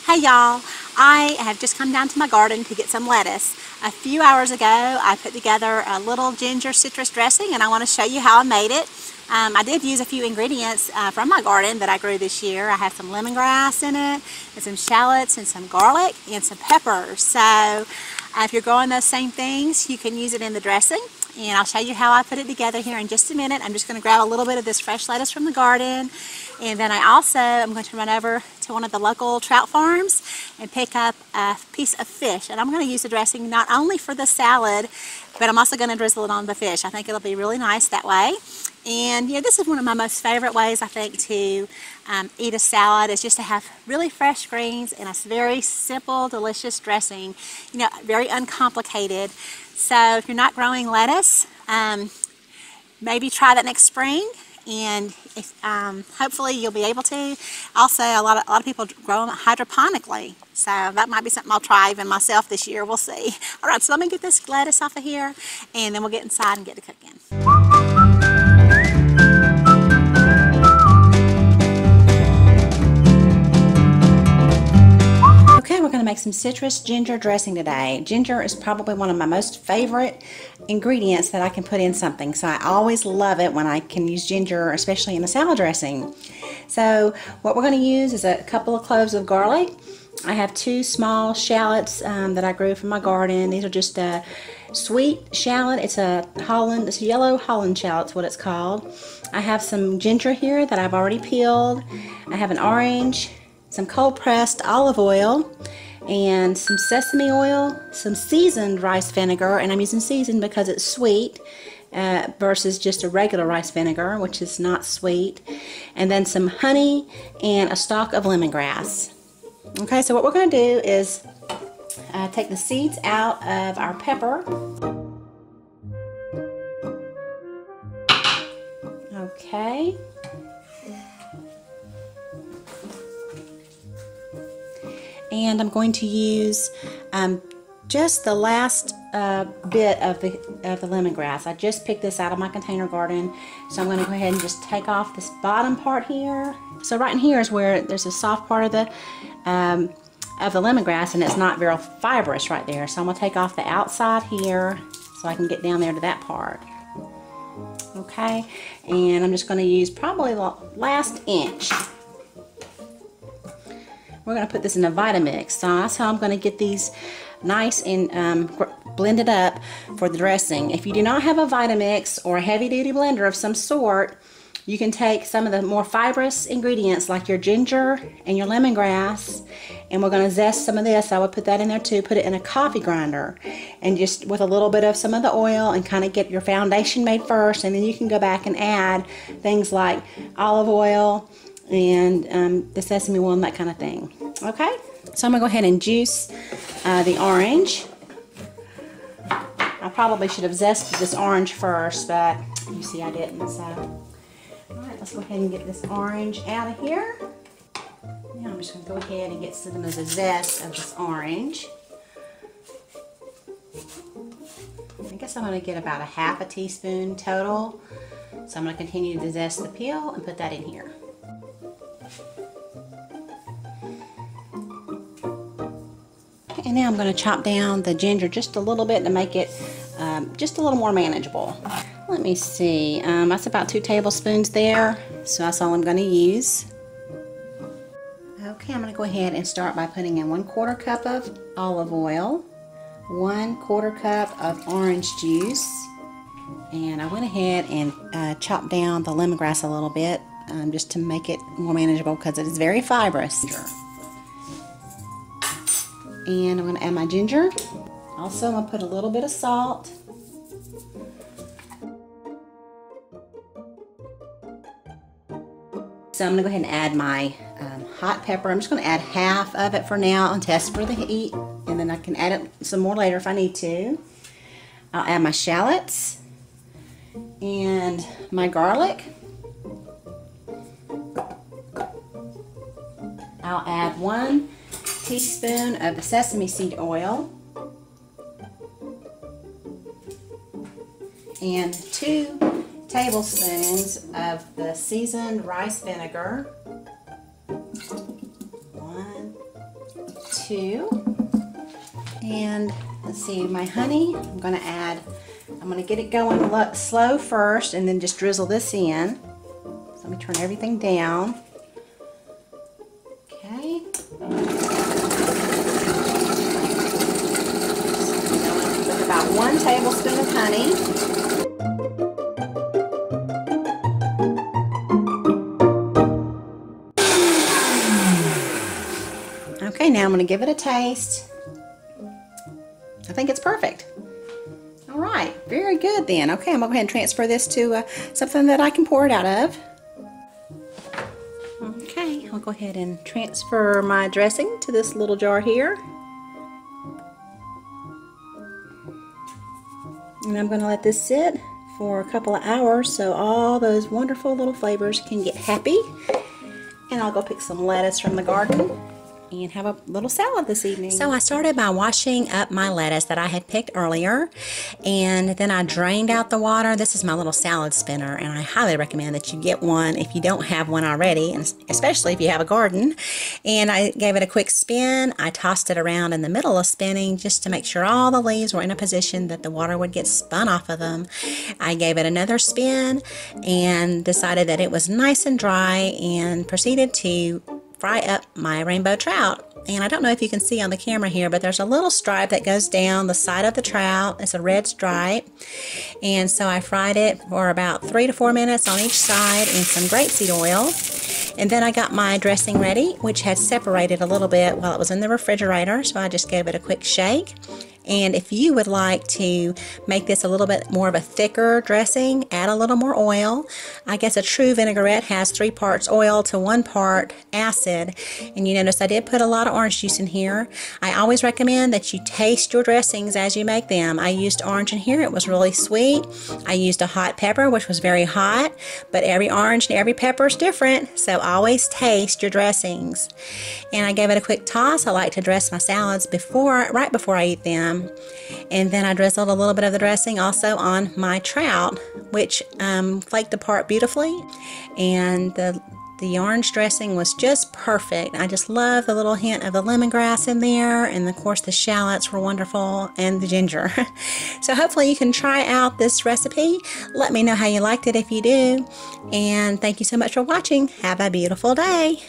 Hey y'all, I have just come down to my garden to get some lettuce. A few hours ago I put together a little ginger citrus dressing and I want to show you how I made it. I did use a few ingredients from my garden that I grew this year. I have some lemongrass in it, and some shallots, and some garlic, and some peppers. So if you're growing those same things, you can use it in the dressing. And I'll show you how I put it together here in just a minute. I'm just going to grab a little bit of this fresh lettuce from the garden. And then I'm going to run over to one of the local trout farms and pick up a piece of fish. And I'm going to use the dressing not only for the salad, but I'm also going to drizzle it on the fish. I think it'll be really nice that way. And this is one of my most favorite ways, I think, to eat a salad, is just to have really fresh greens and a very simple, delicious dressing. Very uncomplicated. So if you're not growing lettuce, maybe try that next spring, and hopefully you'll be able to. Also, a lot of people grow them hydroponically, so that might be something I'll try even myself this year. We'll see. All right, so let me get this lettuce off of here, and then we'll get inside and get to cooking. Okay, we're going to make some citrus ginger dressing today. Ginger is probably one of my most favorite ingredients that I can put in something. So I always love it when I can use ginger, especially in a salad dressing. So what we're going to use is a couple of cloves of garlic. I have 2 small shallots that I grew from my garden. These are just a sweet shallot. It's a yellow Holland shallot, is what it's called. I have some ginger here that I've already peeled. I have an orange, some cold pressed olive oil, and some sesame oil, some seasoned rice vinegar, and I'm using seasoned because it's sweet versus just a regular rice vinegar, which is not sweet, and then some honey and a stalk of lemongrass. Okay, so what we're going to do is take the seeds out of our pepper. Okay. And I'm going to use just the last bit of the lemongrass. I just picked this out of my container garden, so I'm going to go ahead and just take off this bottom part here. So right in here is where there's a soft part of the lemongrass, and it's not very fibrous right there. So I'm going to take off the outside here so I can get down there to that part. Okay, and I'm just going to use probably the last inch. We're going to put this in a Vitamix, so that's how I'm going to get these nice and blended up for the dressing. If you do not have a Vitamix or a heavy-duty blender of some sort, you can take some of the more fibrous ingredients like your ginger and your lemongrass, and we're going to zest some of this. I would put that in there too. Put it in a coffee grinder, and just with a little bit of some of the oil, and kind of get your foundation made first, and then you can go back and add things like olive oil and the sesame oil and that kind of thing. Okay, so I'm gonna go ahead and juice the orange. I probably should have zested this orange first, but you see I didn't. So, all right, let's go ahead and get this orange out of here. Now I'm just gonna go ahead and get some of the zest of this orange. I guess I'm gonna get about a half a teaspoon total. So I'm gonna continue to zest the peel and put that in here. And now I'm going to chop down the ginger just a little bit to make it just a little more manageable. Let me see, that's about 2 tablespoons there, so that's all I'm going to use. Okay, I'm going to go ahead and start by putting in 1/4 cup of olive oil, 1/4 cup of orange juice, and I went ahead and chopped down the lemongrass a little bit just to make it more manageable because it is very fibrous. And I'm going to add my ginger. Also, I'm going to put a little bit of salt. So I'm going to go ahead and add my hot pepper. I'm just going to add half of it for now and test for the heat. And then I can add it some more later if I need to. I'll add my shallots and my garlic. I'll add 1 teaspoon of the sesame seed oil and 2 tablespoons of the seasoned rice vinegar. 1, too. And let's see, my honey, I'm going to get it going slow first and then just drizzle this in. So let me turn everything down. Okay. With about 1 tablespoon of honey. Okay, now I'm going to give it a taste. I think it's perfect. All right, very good then. Okay, I'm going to go ahead and transfer this to something that I can pour it out of. Okay, I'll go ahead and transfer my dressing to this little jar here. And I'm going to let this sit for a couple of hours so all those wonderful little flavors can get happy. And I'll go pick some lettuce from the garden and have a little salad this evening. So I started by washing up my lettuce that I had picked earlier, and then I drained out the water. This is my little salad spinner, and I highly recommend that you get one if you don't have one already, and especially if you have a garden. And I gave it a quick spin. I tossed it around in the middle of spinning just to make sure all the leaves were in a position that the water would get spun off of them. I gave it another spin and decided that it was nice and dry and proceeded to fry up my rainbow trout. And I don't know if you can see on the camera here, but there's a little stripe that goes down the side of the trout. It's a red stripe. And so I fried it for about 3 to 4 minutes on each side in some grapeseed oil. And then I got my dressing ready, which had separated a little bit while it was in the refrigerator, so I just gave it a quick shake. And if you would like to make this a little bit more of a thicker dressing, add a little more oil. I guess a true vinaigrette has 3 parts oil to 1 part acid. And you notice I did put a lot of orange juice in here. I always recommend that you taste your dressings as you make them. I used orange in here. It was really sweet. I used a hot pepper, which was very hot, but every orange and every pepper is different, so always taste your dressings. And I gave it a quick toss. I like to dress my salads right before I eat them. And then I drizzled a little bit of the dressing also on my trout, which flaked apart beautifully. And the orange dressing was just perfect. I just love the little hint of the lemongrass in there, and of course the shallots were wonderful, and the ginger. So hopefully you can try out this recipe. Let me know how you liked it if you do. And thank you so much for watching. Have a beautiful day.